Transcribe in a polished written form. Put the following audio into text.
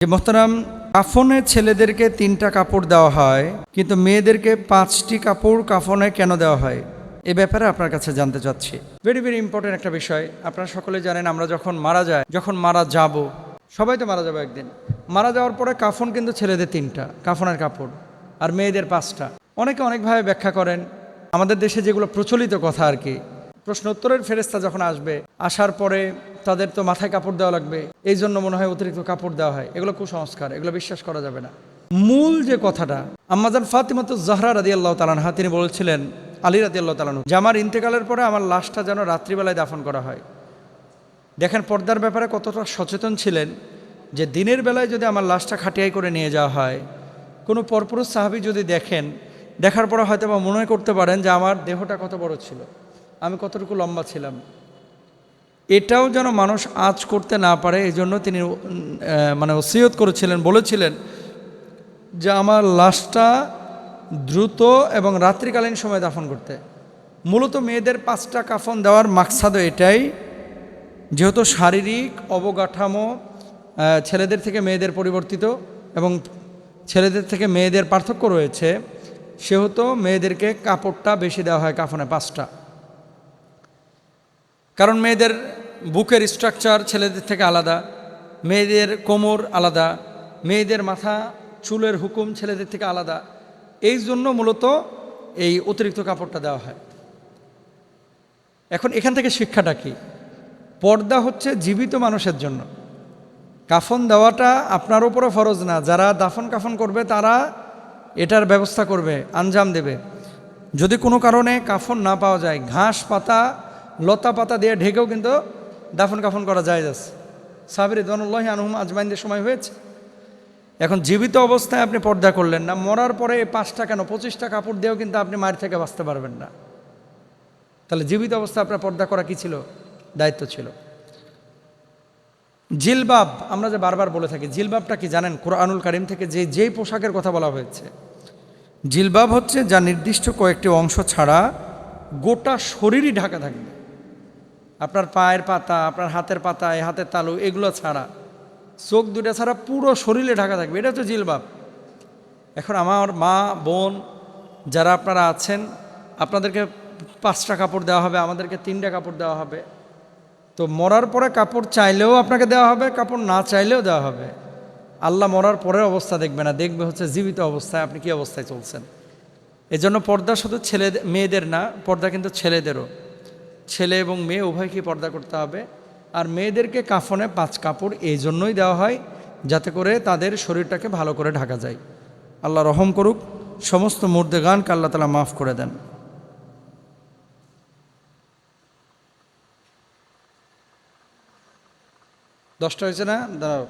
মোহতারাম, কাফনে ছেলেদেরকে 3টা কাপড় দেওয়া হয়, কিন্তু মেয়েদেরকে 5টি কাপড় কাফনে কেন দেওয়া হয়? এ ব্যাপারে আপনার কাছে জানতে চাচ্ছি। ভেরি ভেরি ইম্পর্টেন্ট একটা বিষয়। আপনারা সকলে জানেন, আমরা যখন মারা যাব, সবাই তো মারা যাবো একদিন। মারা যাওয়ার পরে কাফন কিন্তু ছেলেদের 3টা কাফনের কাপড়, আর মেয়েদের 5টা। অনেকে অনেকভাবে ব্যাখ্যা করেন। আমাদের দেশে যেগুলো প্রচলিত কথা আর কি, প্রশ্ন উত্তরের ফেরেশতা যখন আসবে, আসার পরে তাদের তো মাথায় কাপড় দেওয়া লাগবে, এই জন্য মনে হয় অতিরিক্ত কাপড় দেওয়া হয়। এগুলো কুসংস্কার, এগুলো বিশ্বাস করা যাবে না। মূল যে কথাটা, আম্মাজান ফাতিমাতুজ জাহরা রাদিয়াল্লাহু তাআলা আনহা তিনি বলেছিলেন আলী রাদিয়াল্লাহু তাআলা আনহু যে আমার ইন্তেকালের পরে আমার লাশটা যেন রাত্রিবেলায় দাফন করা হয়। দেখেন পর্দার ব্যাপারে কতটা সচেতন ছিলেন, যে দিনের বেলায় যদি আমার লাশটা খাটিয়াই করে নিয়ে যাওয়া হয়, কোনো পরপুরুষ সাহাবী যদি দেখেন, দেখার পরে হয়তো বা মনে করতে পারেন যে আমার দেহটা কত বড় ছিল, আমি কতটুকু লম্বা ছিলাম। এটাও যেন মানুষ আঁচ করতে না পারে, এই জন্য তিনি ওসিয়ত করেছিলেন, বলেছিলেন যে আমার লাশটা দ্রুত এবং রাত্রিকালীন সময় দাফন করতে। মূলত মেয়েদের 5টা কাফন দেওয়ার মাকসাদও এটাই, যেহেতু শারীরিক অবকাঠামো ছেলেদের থেকে মেয়েদের পরিবর্তিত এবং ছেলেদের থেকে মেয়েদের পার্থক্য রয়েছে, সেহেতু মেয়েদেরকে কাপড়টা বেশি দেওয়া হয় কাফনে 5টা। কারণ মেয়েদের বুকের স্ট্রাকচার ছেলেদের থেকে আলাদা, মেয়েদের কোমর আলাদা, মেয়েদের মাথা চুলের হুকুম ছেলেদের থেকে আলাদা। এই জন্য মূলত এই অতিরিক্ত কাপড়টা দেওয়া হয়। এখন এখান থেকে শিক্ষাটা কি? পর্দা হচ্ছে জীবিত মানুষের জন্য। কাফন দেওয়াটা আপনার উপরে ফরজ না, যারা দাফন কাফন করবে তারা এটার ব্যবস্থা করবে, আঞ্জাম দেবে। যদি কোনো কারণে কাফন না পাওয়া যায়, ঘাস পাতা লতা পাতা দিয়ে ঢেকেও কিন্তু দাফন কাফন করা যায়। সাহাবী রিদওয়ানুল্লাহি আনহুম আজমাইনদের সময় হয়েছে। এখন জীবিত অবস্থায় আপনি পর্দা করলেন না, মরার পরে 5টা কেন 25টা কাপড় দিয়েও কিন্তু আপনি মায়ের থেকে বাঁচতে পারবেন না। তাহলে জীবিত অবস্থায় আপনার পর্দা করা কি ছিল? দায়িত্ব ছিল। জিলবাব আমরা যে বারবার বলে থাকি, জিলবাবটা কি জানেন? কোরআনুল কারীম থেকে যেই পোশাকের কথা বলা হয়েছে, জিলবাব হচ্ছে যা নির্দিষ্ট কয়েকটি অংশ ছাড়া গোটা শরীরই ঢাকা থাকবে। আপনার পায়ের পাতা, আপনার হাতের পাতা, হাতের তালু এগুলো ছাড়া, চোখ দুটা ছাড়া পুরো শরীরে ঢাকা থাকবে, এটা হচ্ছে জিলবাব। এখন আমার মা বোন যারা আপনারা আছেন, আপনাদেরকে 5টা কাপড় দেওয়া হবে, আমাদেরকে 3টা কাপড় দেওয়া হবে। তো মরার পরে কাপড় চাইলেও আপনাকে দেওয়া হবে, কাপড় না চাইলেও দেওয়া হবে। আল্লাহ মরার পরের অবস্থা দেখবে না, দেখবে হচ্ছে জীবিত অবস্থায় আপনি কি অবস্থায় চলছেন। এজন্য পর্দা শুধু মেয়েদের না, পর্দা কিন্তু ছেলেদেরও। ছেলে এবং মেয়ে উভয়কে পর্দা করতে হবে। আর মেয়েদেরকে কাফনে 5 কাপড় এই জন্যই দেওয়া হয়, যাতে করে তাদের শরীরটাকে ভালো করে ঢাকা যায়। আল্লাহ রহম করুক, সমস্ত মুর্দেগানকে আল্লাহ তাআলা মাফ করে দেন। 10টা হয়েছে না? দাঁড়াও।